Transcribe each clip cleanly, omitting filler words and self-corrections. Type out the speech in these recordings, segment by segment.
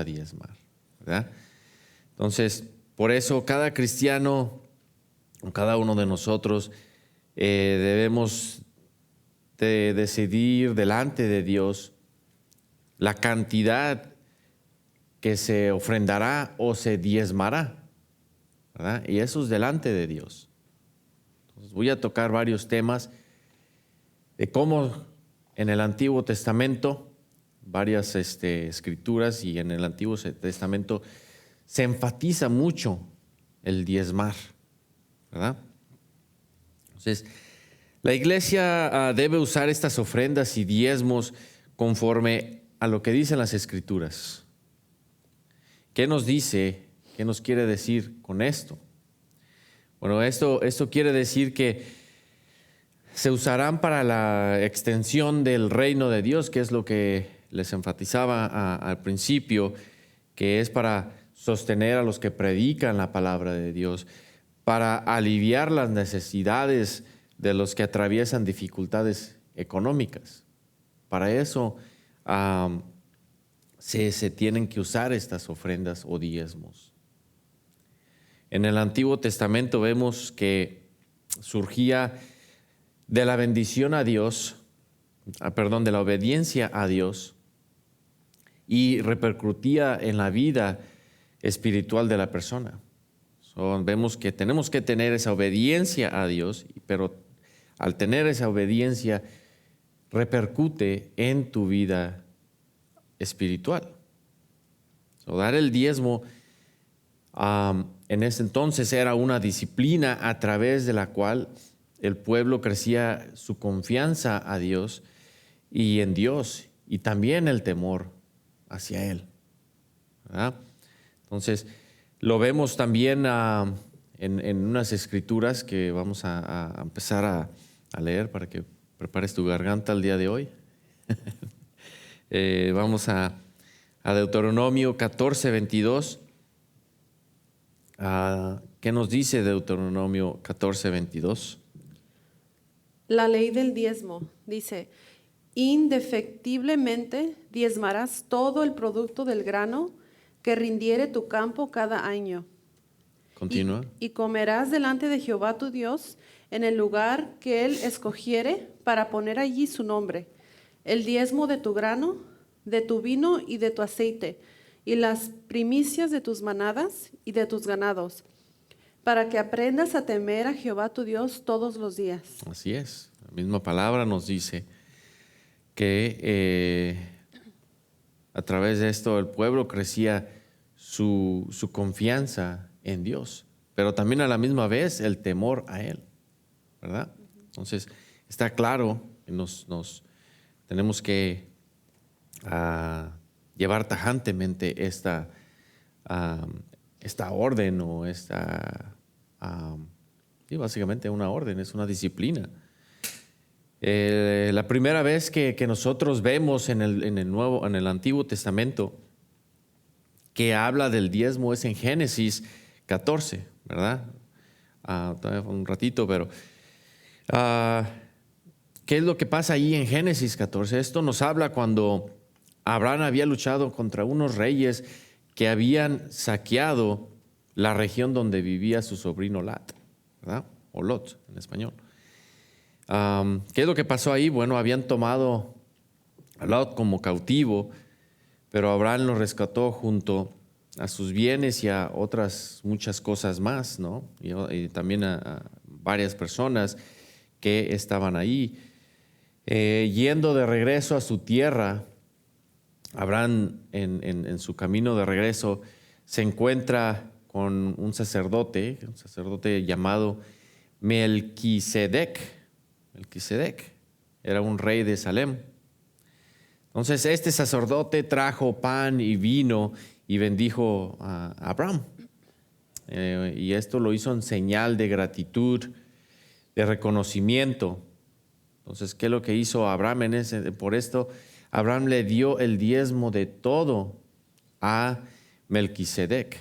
a diezmar, ¿verdad? Entonces, por eso cada cristiano, cada uno de nosotros, debemos de decidir delante de Dios la cantidad que se ofrendará o se diezmará, ¿verdad? Y eso es delante de Dios. Entonces, voy a tocar varios temas de cómo en el Antiguo Testamento, varias escrituras, y en el Antiguo Testamento se enfatiza mucho el diezmar, ¿verdad? Entonces, la iglesia debe usar estas ofrendas y diezmos conforme a lo que dicen las Escrituras. ¿Qué nos dice? ¿Qué nos quiere decir con esto? Bueno, esto quiere decir que se usarán para la extensión del reino de Dios, que es lo que les enfatizaba al principio, que es para sostener a los que predican la palabra de Dios, para aliviar las necesidades de los que atraviesan dificultades económicas. Para eso se tienen que usar estas ofrendas o diezmos. En el Antiguo Testamento vemos que surgía de la bendición a Dios, de la obediencia a Dios, y repercutía en la vida espiritual de la persona. Vemos que tenemos que tener esa obediencia a Dios, pero al tener esa obediencia repercute en tu vida espiritual. Dar el diezmo en ese entonces era una disciplina a través de la cual el pueblo crecía su confianza a Dios y en Dios, y también el temor hacia Él, ¿verdad? Entonces, lo vemos también en unas escrituras que vamos a empezar a leer para que prepares tu garganta el día de hoy. Vamos a Deuteronomio 14:22. ¿Qué nos dice Deuteronomio 14:22? La ley del diezmo dice: indefectiblemente diezmarás todo el producto del grano que rindiere tu campo cada año. Continúa. Y comerás delante de Jehová tu Dios en el lugar que Él escogiere para poner allí su nombre, el diezmo de tu grano, de tu vino y de tu aceite, y las primicias de tus manadas y de tus ganados, para que aprendas a temer a Jehová tu Dios todos los días. Así es. La misma palabra nos dice que a través de esto el pueblo crecía su confianza en Dios, pero también a la misma vez el temor a Él, ¿verdad? Entonces, está claro que nos tenemos que llevar tajantemente esta orden o básicamente una orden, es una disciplina. La primera vez que nosotros vemos en el Antiguo Testamento que habla del diezmo es en Génesis 14, ¿verdad? Todavía un ratito, pero ¿qué es lo que pasa ahí en Génesis 14? Esto nos habla cuando Abraham había luchado contra unos reyes que habían saqueado la región donde vivía su sobrino Lot, ¿verdad? O Lot en español. ¿Qué es lo que pasó ahí? Bueno, habían tomado a Lot como cautivo, pero Abraham lo rescató junto a sus bienes y a otras muchas cosas más, ¿no? Y también a varias personas que estaban ahí. Yendo de regreso a su tierra, Abraham en su camino de regreso se encuentra con un sacerdote llamado Melquisedec. Melquisedec era un rey de Salem. Entonces este sacerdote trajo pan y vino y bendijo a Abraham. Y esto lo hizo en señal de gratitud, de reconocimiento. Entonces, ¿qué es lo que hizo Abraham por esto? Abraham le dio el diezmo de todo a Melquisedec.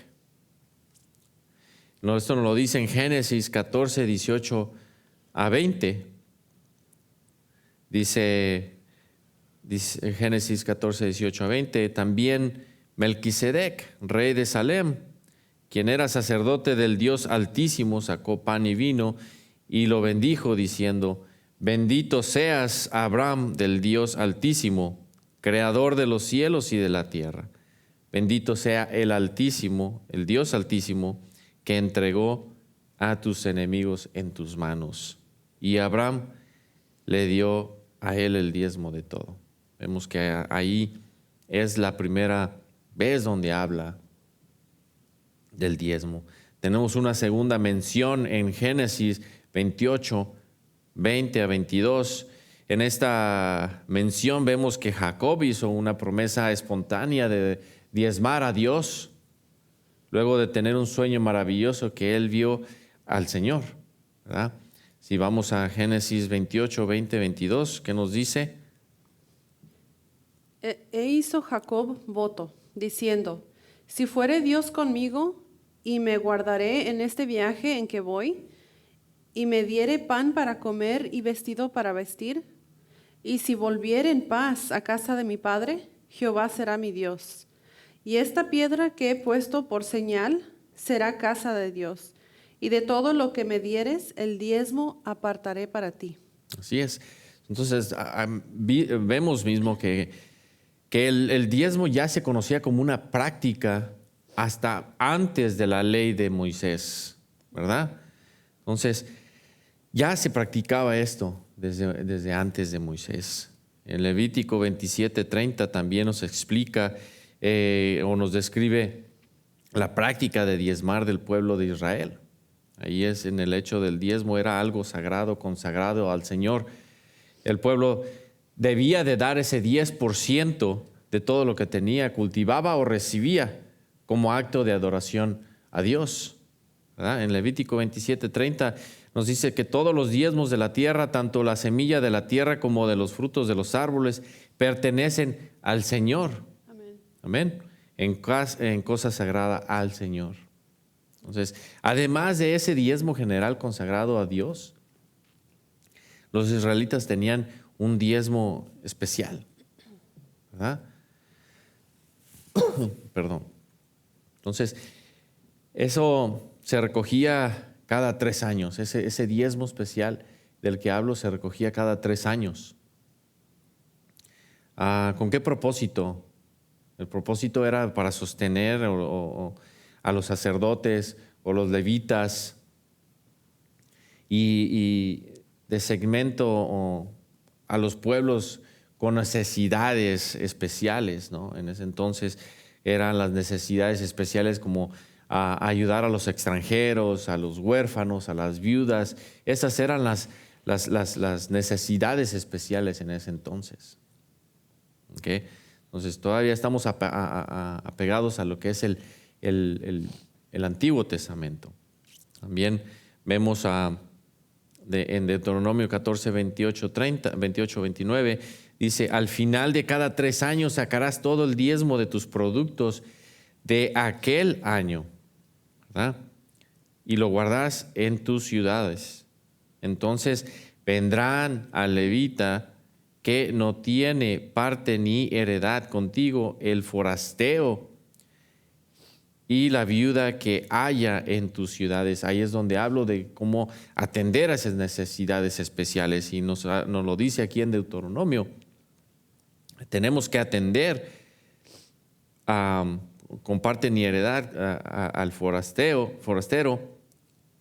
Esto nos lo dice en Génesis 14, 18 a 20. Dice Génesis 14, 18 a 20, también Melquisedec, rey de Salem, quien era sacerdote del Dios Altísimo, sacó pan y vino y lo bendijo diciendo: bendito seas, Abraham, del Dios Altísimo, creador de los cielos y de la tierra. Bendito sea el Altísimo, el Dios Altísimo, que entregó a tus enemigos en tus manos. Y Abraham le dio a él el diezmo de todo. Vemos que ahí es la primera vez donde habla del diezmo. Tenemos una segunda mención en Génesis 28, 20 a 22. En esta mención vemos que Jacob hizo una promesa espontánea de diezmar a Dios, luego de tener un sueño maravilloso que él vio al Señor, ¿verdad? Si vamos a Génesis 28, 20, 22, ¿qué nos dice? E hizo Jacob voto, diciendo: si fuere Dios conmigo, y me guardaré en este viaje en que voy, y me diere pan para comer y vestido para vestir, y si volviere en paz a casa de mi padre, Jehová será mi Dios. Y esta piedra que he puesto por señal será casa de Dios. Y de todo lo que me dieres, el diezmo apartaré para ti. Así es. Entonces, vemos mismo que el diezmo ya se conocía como una práctica hasta antes de la ley de Moisés, ¿verdad? Entonces, ya se practicaba esto desde antes de Moisés. En Levítico 27:30 también nos explica o nos describe la práctica de diezmar del pueblo de Israel. Ahí es en el hecho del diezmo, era algo sagrado, consagrado al Señor. El pueblo debía de dar ese 10% de todo lo que tenía, cultivaba o recibía como acto de adoración a Dios, ¿verdad? En Levítico 27:30 nos dice que todos los diezmos de la tierra, tanto la semilla de la tierra como de los frutos de los árboles, pertenecen al Señor. Amén. En cosa sagrada al Señor. Entonces, además de ese diezmo general consagrado a Dios, los israelitas tenían un diezmo especial, ¿verdad? Perdón. Entonces, eso se recogía cada 3 años. Ese diezmo especial del que hablo se recogía cada 3 años. ¿Con qué propósito? El propósito era para sostener a los sacerdotes o los levitas y de segmento a los pueblos con necesidades especiales, ¿no? En ese entonces eran las necesidades especiales como ayudar a los extranjeros, a los huérfanos, a las viudas. Esas eran las necesidades especiales en ese entonces. ¿Okay? Entonces todavía estamos apegados a lo que es el Antiguo Testamento. También vemos en Deuteronomio 14, 28, 29, dice: al final de cada 3 años sacarás todo el diezmo de tus productos de aquel año, ¿verdad? Y lo guardarás en tus ciudades. Entonces vendrán al levita que no tiene parte ni heredad contigo, el forasteo y la viuda que haya en tus ciudades. Ahí es donde hablo de cómo atender a esas necesidades especiales, y nos lo dice aquí en Deuteronomio. Tenemos que atender con parte ni heredad al forastero,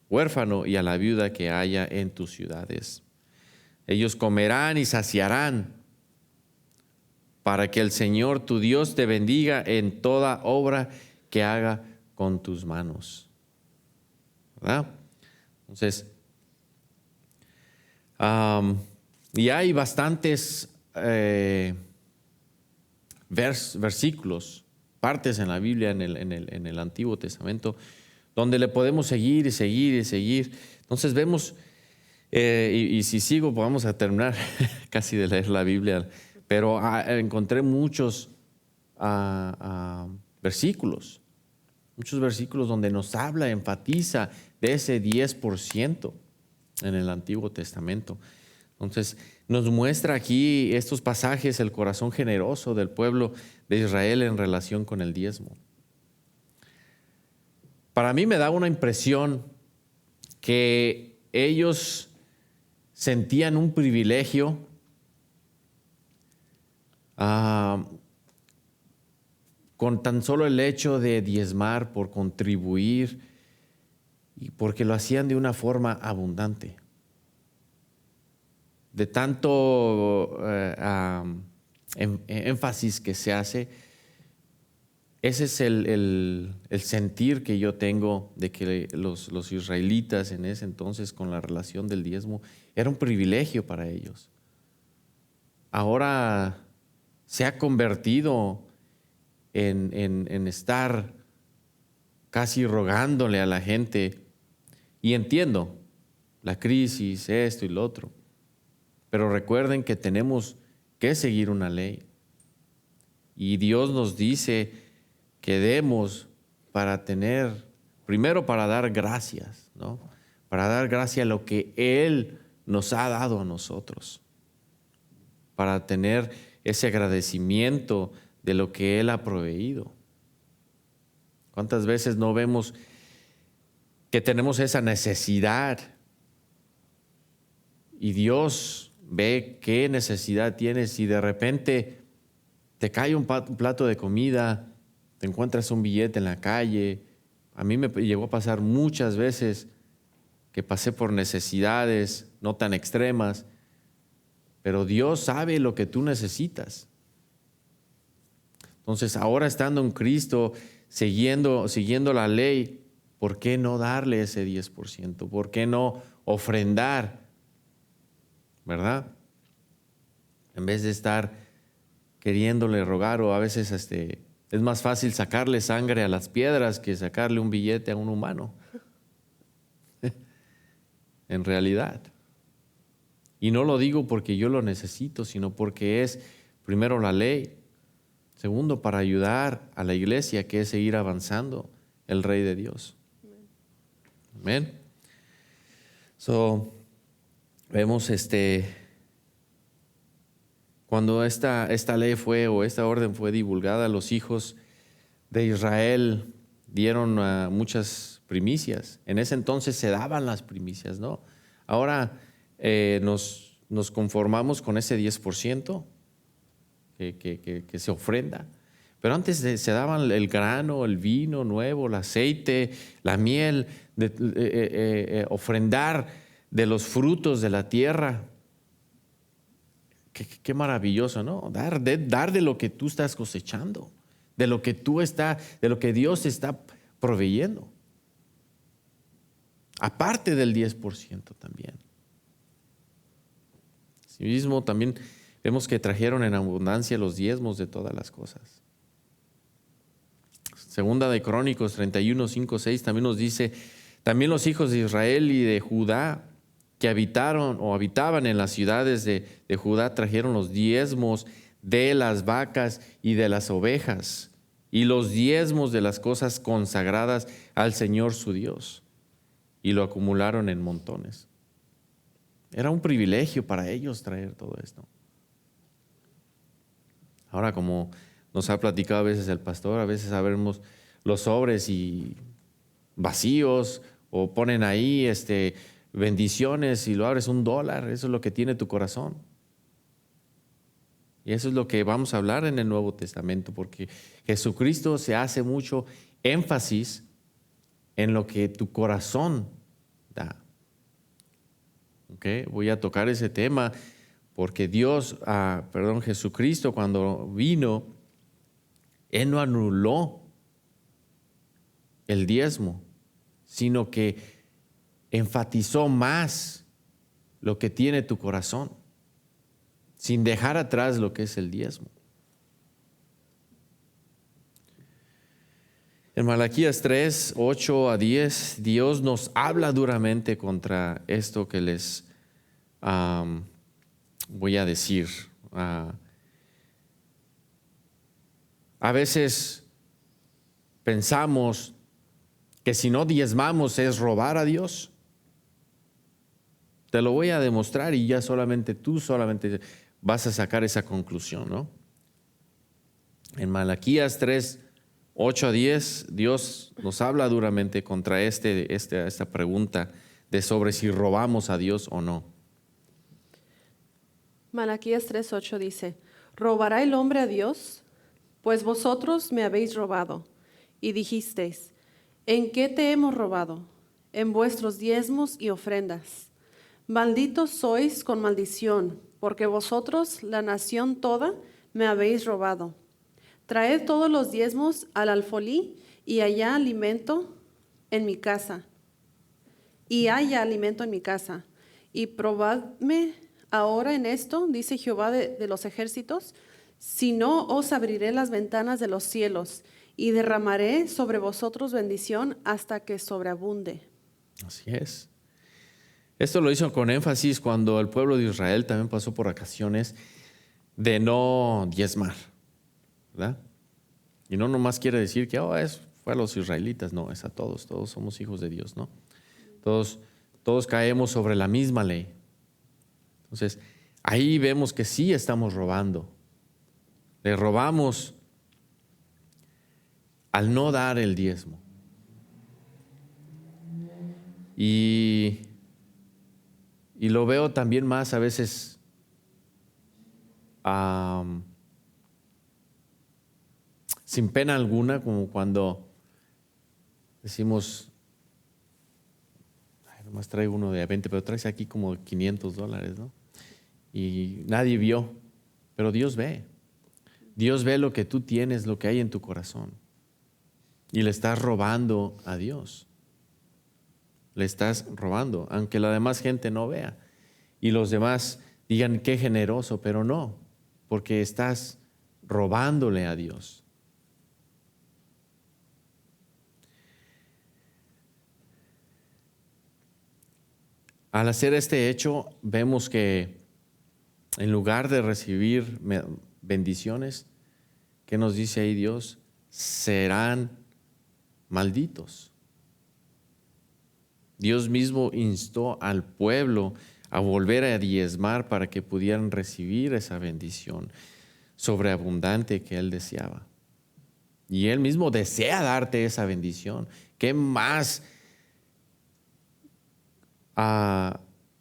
huérfano y a la viuda que haya en tus ciudades. Ellos comerán y saciarán, para que el Señor tu Dios te bendiga en toda obra que haga con tus manos, ¿verdad? Entonces, y hay bastantes versículos, partes en la Biblia, en el Antiguo Testamento, donde le podemos seguir y seguir y seguir. Entonces vemos, y si sigo, vamos a terminar casi de leer la Biblia, pero encontré muchos versículos donde nos habla, enfatiza de ese 10% en el Antiguo Testamento. Entonces, nos muestra aquí estos pasajes el corazón generoso del pueblo de Israel en relación con el diezmo. Para mí me da una impresión que ellos sentían un privilegio con tan solo el hecho de diezmar, por contribuir, y porque lo hacían de una forma abundante. De tanto énfasis que se hace, ese es el sentir que yo tengo de que los israelitas en ese entonces, con la relación del diezmo, era un privilegio para ellos. Ahora se ha convertido en estar casi rogándole a la gente. Y entiendo la crisis, esto y lo otro, pero recuerden que tenemos que seguir una ley. Y Dios nos dice que demos para tener, primero para dar gracias, ¿no? Para dar gracias a lo que Él nos ha dado a nosotros, para tener ese agradecimiento de lo que Él ha proveído. ¿Cuántas veces no vemos que tenemos esa necesidad y Dios ve qué necesidad tienes y de repente te cae un plato de comida, te encuentras un billete en la calle? A mí me llegó a pasar muchas veces que pasé por necesidades no tan extremas, pero Dios sabe lo que tú necesitas. Entonces, ahora estando en Cristo, siguiendo la ley, ¿por qué no darle ese 10%? ¿Por qué no ofrendar? ¿Verdad? En vez de estar queriéndole rogar, o a veces es más fácil sacarle sangre a las piedras que sacarle un billete a un humano. En realidad. Y no lo digo porque yo lo necesito, sino porque es, primero, la ley. Segundo, para ayudar a la iglesia, que es seguir avanzando el Rey de Dios. Amén. Vemos cuando esta ley fue, o esta orden fue divulgada, los hijos de Israel dieron muchas primicias. En ese entonces se daban las primicias, ¿no? Ahora nos conformamos con ese 10% que se ofrenda. Pero antes se daban el grano, el vino nuevo, el aceite, la miel, ofrendar de los frutos de la tierra. Qué maravilloso, ¿no? Dar de lo que tú estás cosechando, de lo que Dios está proveyendo. Aparte del 10% también. Asimismo, también vemos que trajeron en abundancia los diezmos de todas las cosas. Segunda de Crónicos 31, 5, 6 también nos dice: también los hijos de Israel y de Judá que habitaban en las ciudades de Judá trajeron los diezmos de las vacas y de las ovejas, y los diezmos de las cosas consagradas al Señor su Dios, y lo acumularon en montones. Era un privilegio para ellos traer todo esto. Ahora, como nos ha platicado a veces el pastor, a veces sabemos los sobres y vacíos, o ponen ahí bendiciones y lo abres $1, eso es lo que tiene tu corazón. Y eso es lo que vamos a hablar en el Nuevo Testamento, porque Jesucristo se hace mucho énfasis en lo que tu corazón da. ¿Okay? Voy a tocar ese tema porque Jesucristo, cuando vino, Él no anuló el diezmo, sino que enfatizó más lo que tiene tu corazón, sin dejar atrás lo que es el diezmo. En Malaquías 3, 8 a 10, Dios nos habla duramente contra esto que les voy a decir. A veces pensamos que si no diezmamos es robar a Dios. Te lo voy a demostrar y ya tú solamente vas a sacar esa conclusión, ¿no? En Malaquías 3, 8 a 10, Dios nos habla duramente contra esta pregunta de sobre si robamos a Dios o no. Malaquías 3:8 dice, ¿robará el hombre a Dios? Pues vosotros me habéis robado. Y dijisteis, ¿en qué te hemos robado? En vuestros diezmos y ofrendas. Malditos sois con maldición, porque vosotros, la nación toda, me habéis robado. Traed todos los diezmos al alfolí y haya alimento en mi casa. Y haya alimento en mi casa. Y probadme ahora en esto, dice Jehová de los ejércitos, si no os abriré las ventanas de los cielos y derramaré sobre vosotros bendición hasta que sobreabunde. Así es. Esto lo hizo con énfasis cuando el pueblo de Israel también pasó por ocasiones de no diezmar, ¿verdad? Y no nomás quiere decir que fue a los israelitas, no, es a todos somos hijos de Dios, ¿no? Todos caemos sobre la misma ley. Entonces, ahí vemos que sí estamos robando. Le robamos al no dar el diezmo. Y lo veo también más a veces sin pena alguna, como cuando decimos, nomás traigo uno de 20, pero traes aquí como $500, ¿no? Y nadie vio, pero Dios ve. Dios ve lo que tú tienes, lo que hay en tu corazón. Y le estás robando a Dios. Le estás robando, aunque la demás gente no vea. Y los demás digan, qué generoso, pero no, porque estás robándole a Dios. Al hacer este hecho, vemos que en lugar de recibir bendiciones, ¿qué nos dice ahí Dios? Serán malditos. Dios mismo instó al pueblo a volver a diezmar para que pudieran recibir esa bendición sobreabundante que Él deseaba. Y Él mismo desea darte esa bendición. ¿Qué más?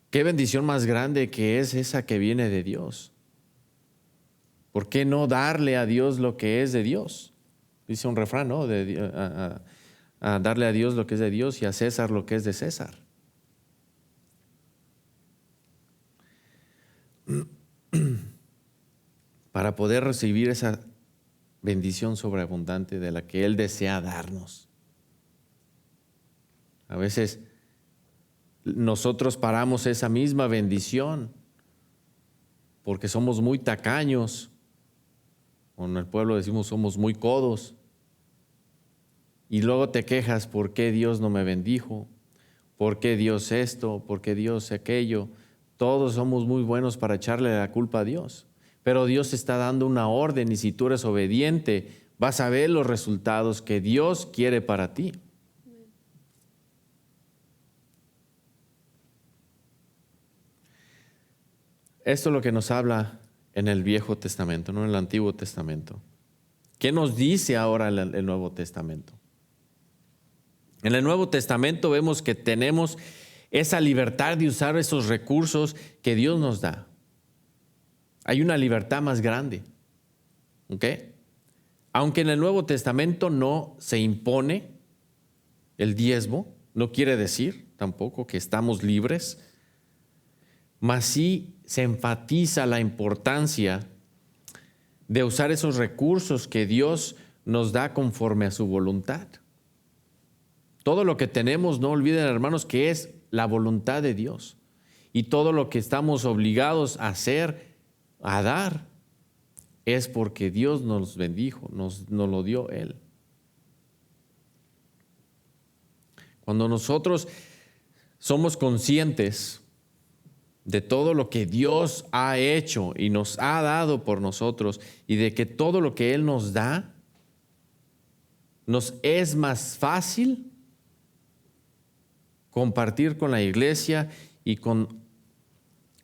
¿Qué bendición más grande que es esa que viene de Dios? ¿Por qué no darle a Dios lo que es de Dios? Dice un refrán, ¿no? A darle a Dios lo que es de Dios y a César lo que es de César. Para poder recibir esa bendición sobreabundante de la que Él desea darnos. A veces nosotros paramos esa misma bendición porque somos muy tacaños, o en el pueblo decimos somos muy codos, y luego te quejas por qué Dios no me bendijo, por qué Dios esto, por qué Dios aquello. Todos somos muy buenos para echarle la culpa a Dios, pero Dios te está dando una orden y si tú eres obediente vas a ver los resultados que Dios quiere para ti. Esto es lo que nos habla en el Viejo Testamento, no en el Antiguo Testamento. ¿Qué nos dice ahora el Nuevo Testamento? En el Nuevo Testamento vemos que tenemos esa libertad de usar esos recursos que Dios nos da. Hay una libertad más grande. ¿Ok? Aunque en el Nuevo Testamento no se impone el diezmo, no quiere decir tampoco que estamos libres, mas sí se enfatiza la importancia de usar esos recursos que Dios nos da conforme a su voluntad. Todo lo que tenemos, no olviden, hermanos, que es la voluntad de Dios. Y todo lo que estamos obligados a hacer, a dar, es porque Dios nos bendijo, nos lo dio Él. Cuando nosotros somos conscientes de todo lo que Dios ha hecho y nos ha dado por nosotros y de que todo lo que Él nos da nos es más fácil compartir con la iglesia y con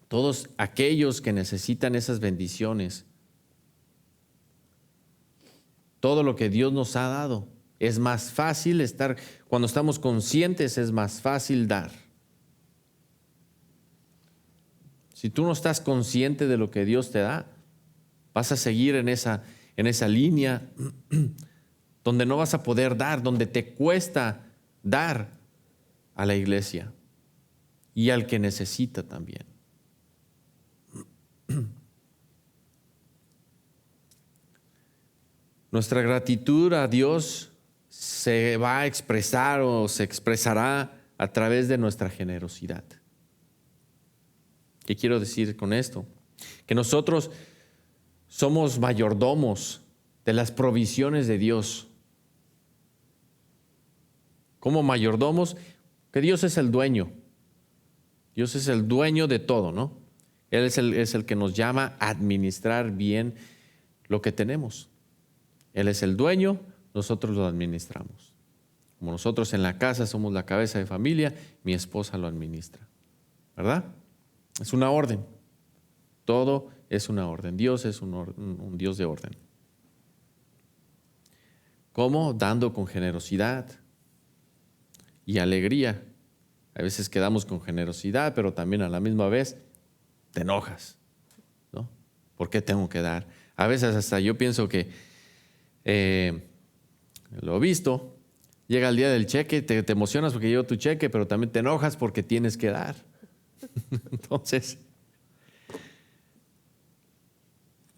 todos aquellos que necesitan esas bendiciones, todo lo que Dios nos ha dado. Es más fácil estar, cuando estamos conscientes, es más fácil dar. Si tú no estás consciente de lo que Dios te da, vas a seguir en esa línea donde no vas a poder dar, donde te cuesta dar a la iglesia y al que necesita también. Nuestra gratitud a Dios se va a expresar o se expresará a través de nuestra generosidad. ¿Qué quiero decir con esto? Que nosotros somos mayordomos de las provisiones de Dios. Como mayordomos, que Dios es el dueño. Dios es el dueño de todo, ¿no? Él es el que nos llama a administrar bien lo que tenemos. Él es el dueño, nosotros lo administramos. Como nosotros en la casa somos la cabeza de familia, mi esposa lo administra. ¿Verdad? Es una orden. Todo es una orden. Dios es un Dios de orden. ¿Cómo? Dando con generosidad y alegría. A veces quedamos con generosidad, pero también a la misma vez te enojas, ¿no? ¿Por qué tengo que dar? A veces hasta yo pienso que lo he visto, llega el día del cheque, te emocionas porque llegó tu cheque, pero también te enojas porque tienes que dar. Entonces,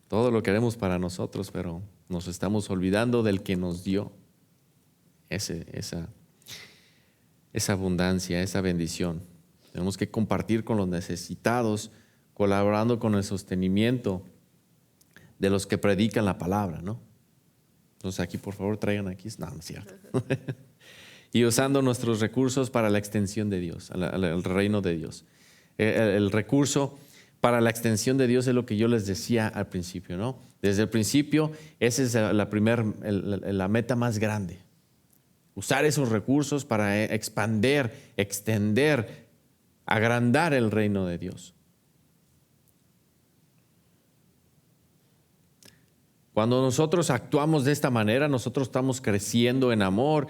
todo lo queremos para nosotros, pero nos estamos olvidando del que nos dio esa abundancia, esa bendición. Tenemos que compartir con los necesitados, colaborando con el sostenimiento de los que predican la palabra, ¿no? Entonces aquí, por favor, traigan aquí. No, no es cierto. Y usando nuestros recursos para la extensión de Dios, al reino de Dios. El recurso para la extensión de Dios es lo que yo les decía al principio, ¿no? Desde el principio, esa es la meta más grande. Usar esos recursos para expander, extender, agrandar el reino de Dios. Cuando nosotros actuamos de esta manera, nosotros estamos creciendo en amor,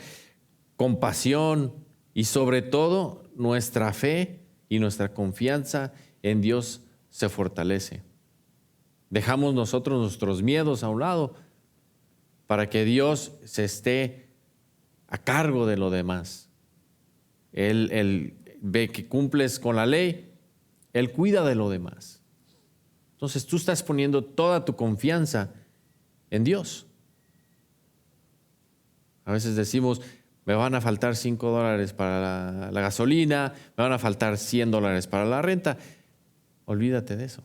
compasión y sobre todo nuestra fe y nuestra confianza en Dios se fortalece. Dejamos nosotros nuestros miedos a un lado para que Dios se esté a cargo de lo demás. Él ve que cumples con la ley, Él cuida de lo demás. Entonces tú estás poniendo toda tu confianza en Dios. A veces decimos, me van a faltar $5 para la gasolina, me van a faltar $100 para la renta. Olvídate de eso.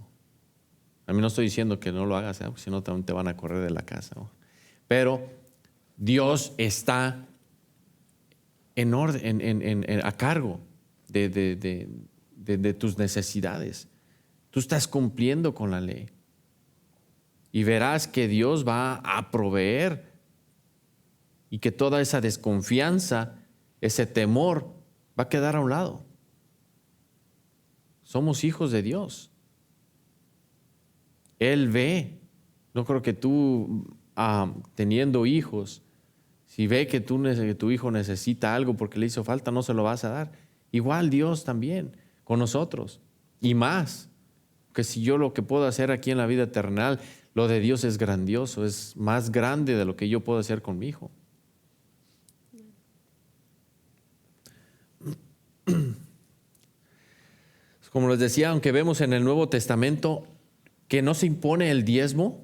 A mí no estoy diciendo que no lo hagas, porque si no también te van a correr de la casa, ¿no? Pero Dios está en orden, a cargo de tus necesidades. Tú estás cumpliendo con la ley. Y verás que Dios va a proveer y que toda esa desconfianza, ese temor, va a quedar a un lado. Somos hijos de Dios. Él ve. No creo que tú, teniendo hijos, si ve que tu hijo necesita algo porque le hizo falta, no se lo vas a dar. Igual Dios también, con nosotros. Y más, que si yo lo que puedo hacer aquí en la vida terrenal, lo de Dios es grandioso, es más grande de lo que yo puedo hacer con mi hijo. Como les decía, aunque vemos en el Nuevo Testamento que no se impone el diezmo,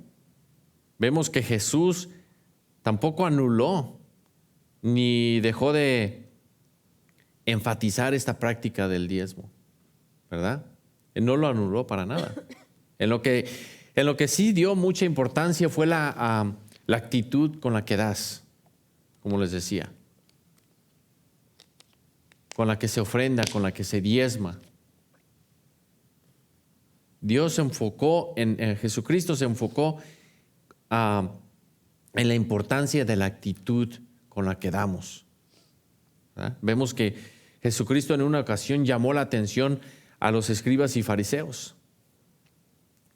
vemos que Jesús tampoco anuló ni dejó de enfatizar esta práctica del diezmo, ¿verdad? Él no lo anuló para nada. En lo que sí dio mucha importancia fue la actitud con la que das, como les decía, con la que se ofrenda, con la que se diezma. Dios se enfocó, Jesucristo se enfocó en la importancia de la actitud con la que damos, ¿verdad? Vemos que Jesucristo en una ocasión llamó la atención a los escribas y fariseos.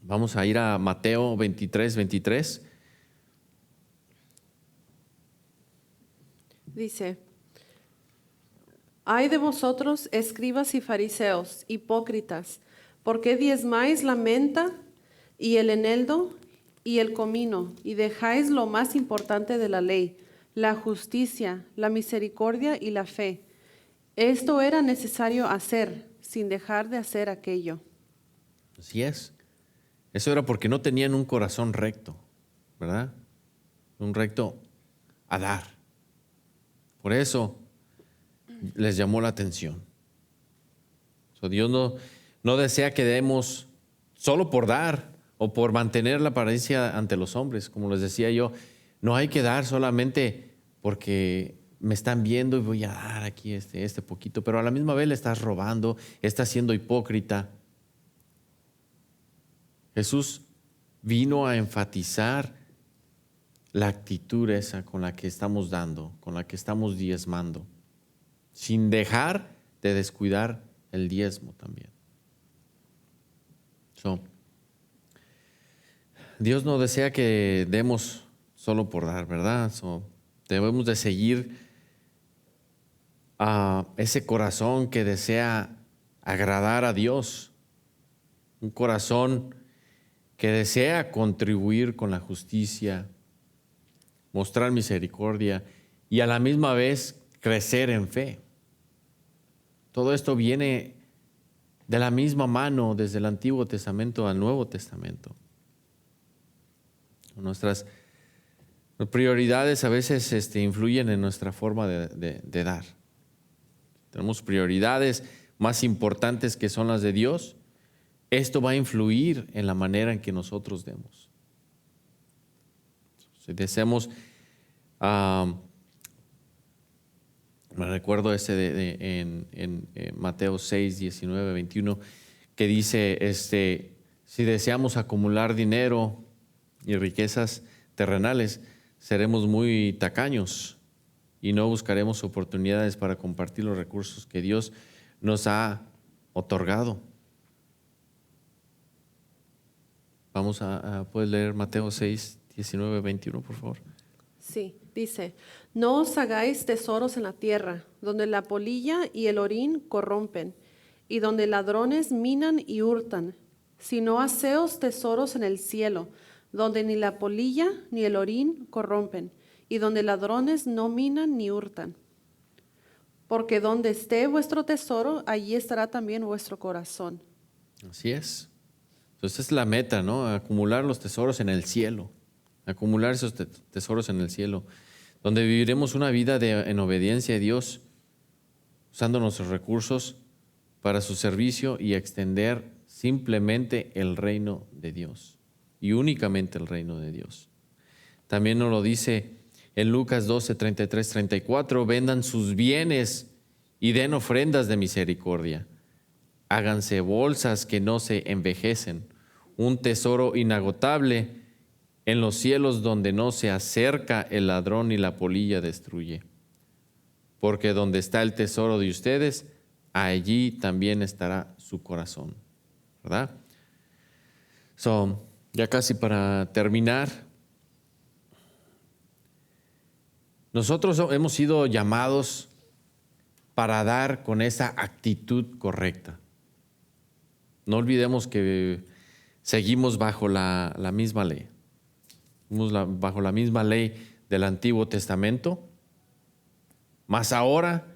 Vamos a ir a Mateo 23:23. Dice, ay de vosotros, escribas y fariseos, hipócritas, porque diezmáis la menta y el eneldo y el comino, y dejáis lo más importante de la ley, la justicia, la misericordia y la fe. Esto era necesario hacer, sin dejar de hacer aquello. Así es. Eso era porque no tenían un corazón recto, ¿verdad? Un recto a dar. Por eso les llamó la atención. Dios no desea que demos solo por dar o por mantener la apariencia ante los hombres. Como les decía yo, no hay que dar solamente porque me están viendo y voy a dar aquí este poquito, pero a la misma vez le estás robando, estás siendo hipócrita. Jesús vino a enfatizar la actitud esa con la que estamos dando, con la que estamos diezmando, sin dejar de descuidar el diezmo también. Dios no desea que demos solo por dar, ¿verdad? Debemos de seguir a ese corazón que desea agradar a Dios, un corazón que desea contribuir con la justicia, mostrar misericordia y a la misma vez crecer en fe. Todo esto viene de la misma mano desde el Antiguo Testamento al Nuevo Testamento. Nuestras prioridades a veces influyen en nuestra forma de dar. Tenemos prioridades más importantes que son las de Dios. Esto va a influir en la manera en que nosotros demos. Si deseamos, me recuerdo en Mateo 6, 19, 21, que dice, si deseamos acumular dinero y riquezas terrenales, seremos muy tacaños y no buscaremos oportunidades para compartir los recursos que Dios nos ha otorgado. ¿Puedes leer Mateo 6, 19, 21, por favor? Sí, dice, no os hagáis tesoros en la tierra, donde la polilla y el orín corrompen, y donde ladrones minan y hurtan, sino haceos tesoros en el cielo, donde ni la polilla ni el orín corrompen, y donde ladrones no minan ni hurtan. Porque donde esté vuestro tesoro, allí estará también vuestro corazón. Así es. Entonces es la meta, ¿no? Acumular los tesoros en el cielo. Acumular esos tesoros en el cielo, donde viviremos una vida en obediencia a Dios, usando nuestros recursos para su servicio y extender simplemente el reino de Dios y únicamente el reino de Dios. También nos lo dice en Lucas 12, 33, 34, vendan sus bienes y den ofrendas de misericordia. Háganse bolsas que no se envejecen, un tesoro inagotable en los cielos donde no se acerca el ladrón y la polilla destruye. Porque donde está el tesoro de ustedes, allí también estará su corazón. ¿Verdad? Ya casi para terminar, nosotros hemos sido llamados para dar con esa actitud correcta. No olvidemos que seguimos bajo la misma ley. Bajo la misma ley del Antiguo Testamento, más ahora,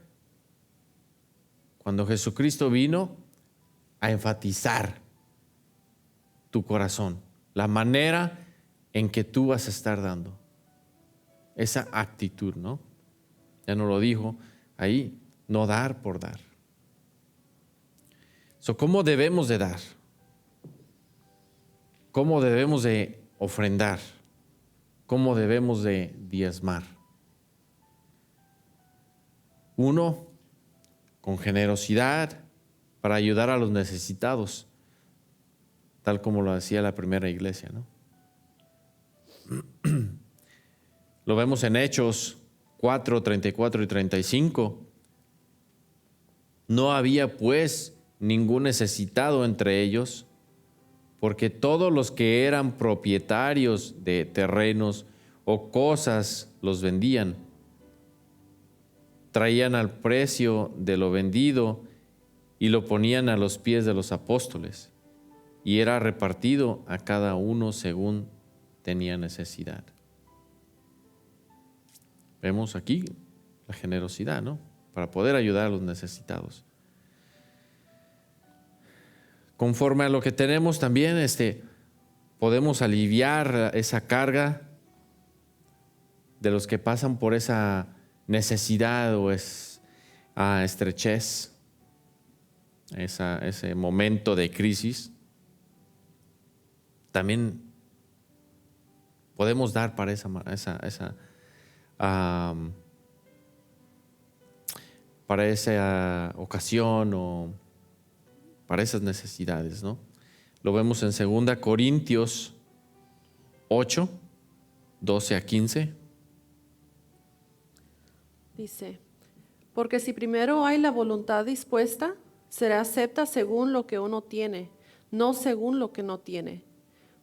cuando Jesucristo vino a enfatizar tu corazón, la manera en que tú vas a estar dando, esa actitud, ¿no? Ya nos lo dijo ahí, no dar por dar. ¿Cómo debemos de dar? ¿Cómo debemos de ofrendar? ¿Cómo debemos de diezmar? Uno, con generosidad para ayudar a los necesitados, tal como lo hacía la primera iglesia, ¿no? Lo vemos en Hechos 4, 34 y 35. No había pues ningún necesitado entre ellos, porque todos los que eran propietarios de terrenos o cosas los vendían. Traían al precio de lo vendido y lo ponían a los pies de los apóstoles, y era repartido a cada uno según tenía necesidad. Vemos aquí la generosidad, ¿no? Para poder ayudar a los necesitados. Conforme a lo que tenemos también, podemos aliviar esa carga de los que pasan por esa necesidad o estrechez, ese momento de crisis. También podemos dar para para esa ocasión o para esas necesidades, ¿no? Lo vemos en 2 Corintios 8, 12 a 15. Dice, porque si primero hay la voluntad dispuesta, será acepta según lo que uno tiene, no según lo que no tiene.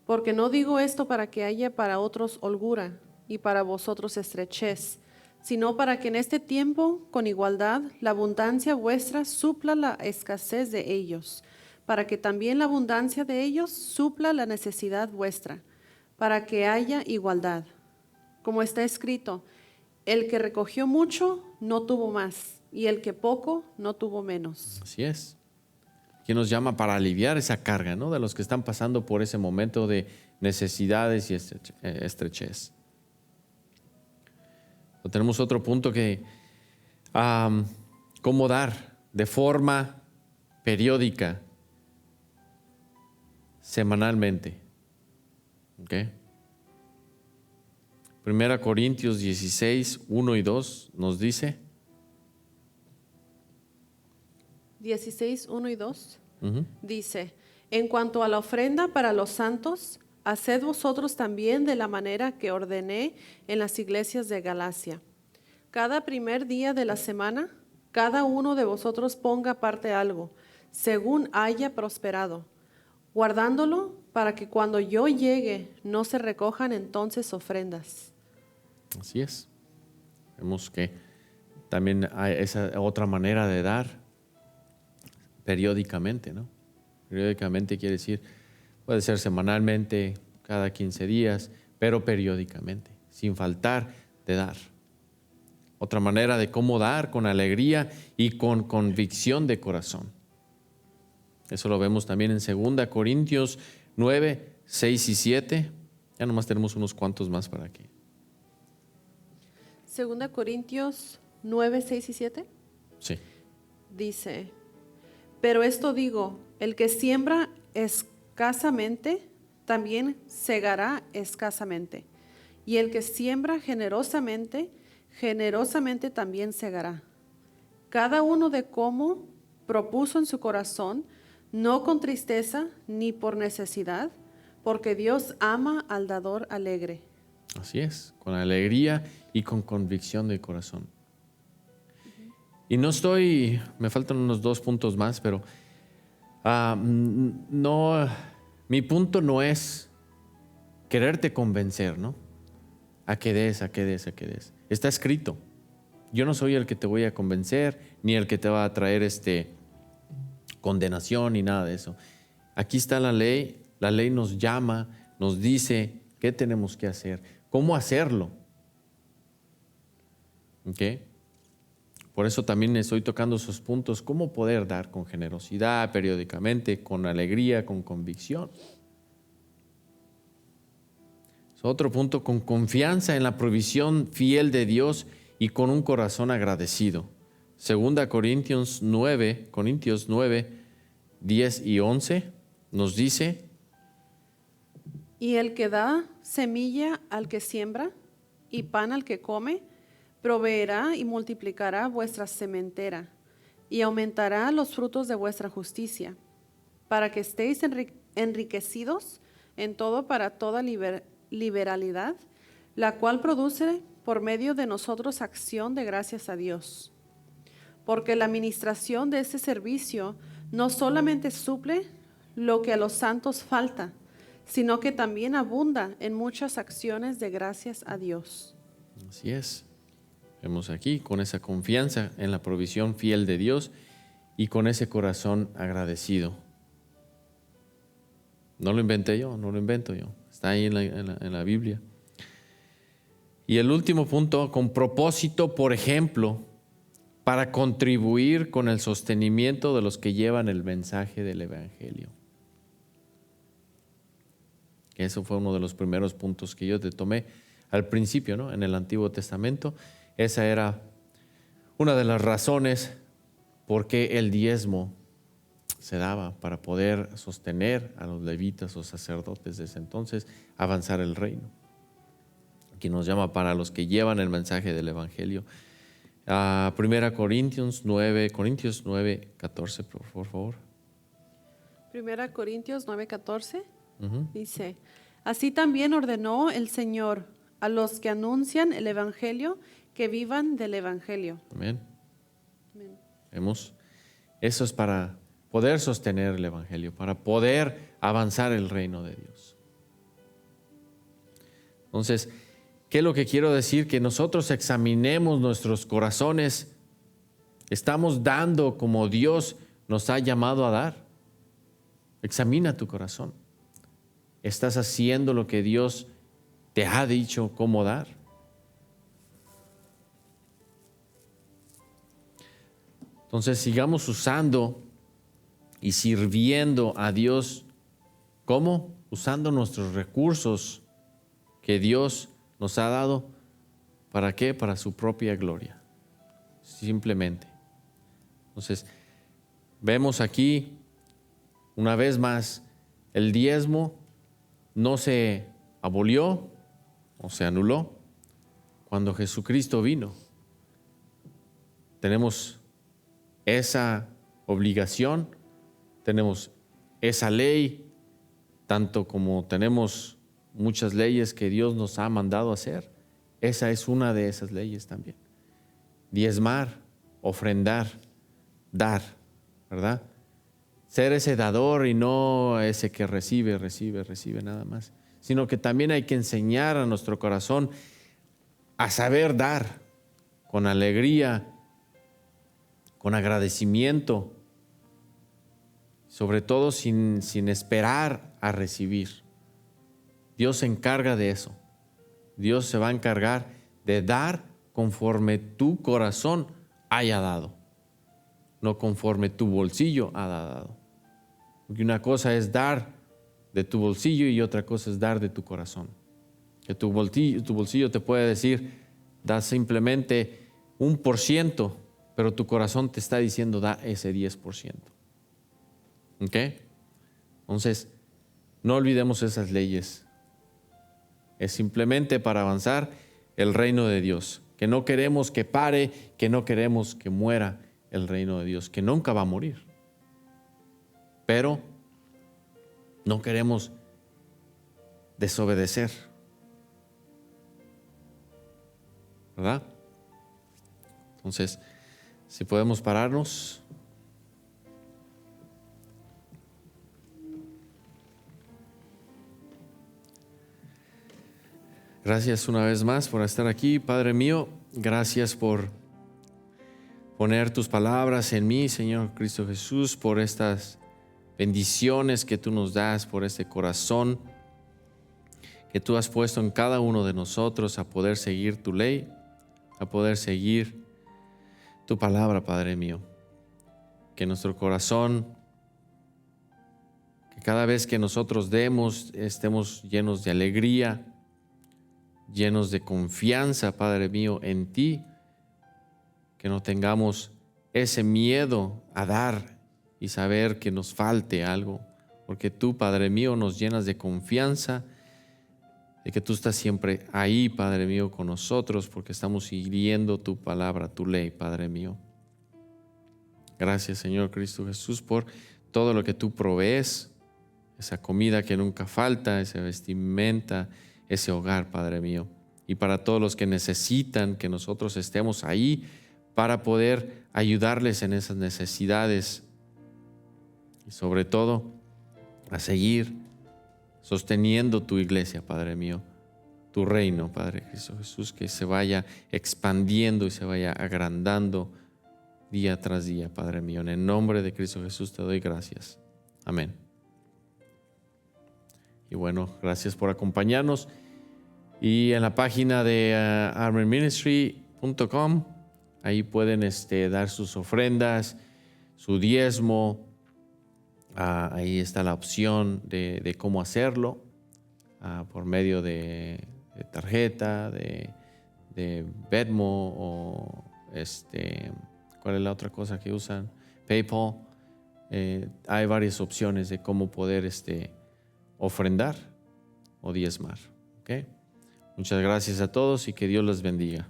Porque no digo esto para que haya para otros holgura y para vosotros estrechez, sino para que en este tiempo, con igualdad, la abundancia vuestra supla la escasez de ellos, para que también la abundancia de ellos supla la necesidad vuestra, para que haya igualdad. Como está escrito, el que recogió mucho no tuvo más, y el que poco no tuvo menos. Así es. Quien nos llama para aliviar esa carga, ¿no? De los que están pasando por ese momento de necesidades y estrechez. Tenemos otro punto que, cómo dar de forma periódica, semanalmente. ¿Okay? 1 Corintios 16, 1 y 2 nos dice. 16, 1 y 2. Dice, en cuanto a la ofrenda para los santos, haced vosotros también de la manera que ordené en las iglesias de Galacia. Cada primer día de la semana, cada uno de vosotros ponga aparte algo, según haya prosperado, guardándolo para que cuando yo llegue no se recojan entonces ofrendas. Así es. Vemos que también hay esa otra manera de dar periódicamente, ¿no? Periódicamente quiere decir, puede ser semanalmente, cada 15 días, pero periódicamente, sin faltar de dar. Otra manera de cómo dar con alegría y con convicción de corazón. Eso lo vemos también en 2 Corintios 9, 6 y 7. Ya nomás tenemos unos cuantos más para aquí. 2 Corintios 9, 6 y 7. Sí. Dice, pero esto digo, el que siembra escasamente, también segará escasamente. Y el que siembra generosamente, generosamente también segará. Cada uno de cómo propuso en su corazón, no con tristeza ni por necesidad, porque Dios ama al dador alegre. Así es, con alegría y con convicción de corazón. Y me faltan unos 2 puntos más, pero mi punto no es quererte convencer, ¿no? A que des. Está escrito. Yo no soy el que te voy a convencer, ni el que te va a traer condenación, ni nada de eso. Aquí está la ley nos llama, nos dice qué tenemos que hacer, cómo hacerlo. ¿Ok? Por eso también estoy tocando esos puntos, cómo poder dar con generosidad, periódicamente, con alegría, con convicción. Otro punto, con confianza en la provisión fiel de Dios y con un corazón agradecido. 2 Corintios 9, 10 y 11 nos dice: Y el que da semilla al que siembra y pan al que come, proveerá y multiplicará vuestra sementera y aumentará los frutos de vuestra justicia, para que estéis enriquecidos en todo para toda liberalidad, la cual produce por medio de nosotros acción de gracias a Dios. Porque la administración de este servicio no solamente suple lo que a los santos falta, sino que también abunda en muchas acciones de gracias a Dios. Así es. Vemos aquí con esa confianza en la provisión fiel de Dios y con ese corazón agradecido. No lo inventé yo, no lo invento yo. Está ahí en la Biblia. Y el último punto, con propósito, por ejemplo, para contribuir con el sostenimiento de los que llevan el mensaje del Evangelio. Eso fue uno de los primeros puntos que yo te tomé al principio, ¿no? En el Antiguo Testamento. Esa era una de las razones por qué el diezmo se daba, para poder sostener a los levitas o sacerdotes de ese entonces, avanzar el reino. Aquí nos llama para los que llevan el mensaje del Evangelio. 1 Corintios 9, 14, por favor. 1 Corintios 9:14 Uh-huh. dice, así también ordenó el Señor a los que anuncian el Evangelio que vivan del Evangelio. Amén. Amén. Vemos, eso es para poder sostener el Evangelio, para poder avanzar el reino de Dios. Entonces, ¿qué es lo que quiero decir? Que nosotros examinemos nuestros corazones. ¿Estamos dando como Dios nos ha llamado a dar? Examina tu corazón. ¿Estás haciendo lo que Dios te ha dicho cómo dar? Entonces sigamos usando y sirviendo a Dios. ¿Cómo? Usando nuestros recursos que Dios nos ha dado. ¿Para qué? Para su propia gloria. Simplemente. Entonces, vemos aquí, una vez más, el diezmo no se abolió o se anuló cuando Jesucristo vino. Tenemos esa obligación, tenemos esa ley, tanto como tenemos muchas leyes que Dios nos ha mandado hacer. Esa es una de esas leyes también. Diezmar, ofrendar, dar, ¿verdad? Ser ese dador y no ese que recibe nada más. Sino que también hay que enseñar a nuestro corazón a saber dar con alegría, con agradecimiento, sobre todo sin esperar a recibir. Dios se encarga de eso. Dios se va a encargar de dar conforme tu corazón haya dado, no conforme tu bolsillo ha dado. Porque una cosa es dar de tu bolsillo y otra cosa es dar de tu corazón. Que tu bolsillo te puede decir, da simplemente 1%, pero tu corazón te está diciendo, da ese 10%. ¿Ok? Entonces, no olvidemos esas leyes. Es simplemente para avanzar el reino de Dios. Que no queremos que pare, que no queremos que muera el reino de Dios, que nunca va a morir. Pero no queremos desobedecer, ¿verdad? Entonces, si podemos pararnos. Gracias una vez más por estar aquí, Padre mío. Gracias por poner tus palabras en mí, Señor Cristo Jesús, por estas bendiciones que tú nos das, por este corazón que tú has puesto en cada uno de nosotros a poder seguir tu ley, a poder seguir tu palabra, Padre mío. Que nuestro corazón, que cada vez que nosotros demos, estemos llenos de alegría, llenos de confianza, Padre mío, en ti, que no tengamos ese miedo a dar y saber que nos falte algo, porque tú, Padre mío, nos llenas de confianza, de que tú estás siempre ahí, Padre mío, con nosotros, porque estamos siguiendo tu palabra, tu ley, Padre mío. Gracias, Señor Cristo Jesús, por todo lo que tú provees, esa comida que nunca falta, esa vestimenta, ese hogar, Padre mío. Y para todos los que necesitan que nosotros estemos ahí para poder ayudarles en esas necesidades. Y sobre todo, a seguir sosteniendo tu iglesia, Padre mío, tu reino, Padre Cristo Jesús, que se vaya expandiendo y se vaya agrandando día tras día, Padre mío. En el nombre de Cristo Jesús te doy gracias. Amén. Y bueno, gracias por acompañarnos. Y en la página de armorministry.com, ahí pueden dar sus ofrendas, su diezmo. Ahí está la opción de cómo hacerlo, por medio de tarjeta, de Venmo o ¿cuál es la otra cosa que usan? PayPal. Hay varias opciones de cómo poder ofrendar o diezmar. ¿Okay? Muchas gracias a todos y que Dios les bendiga.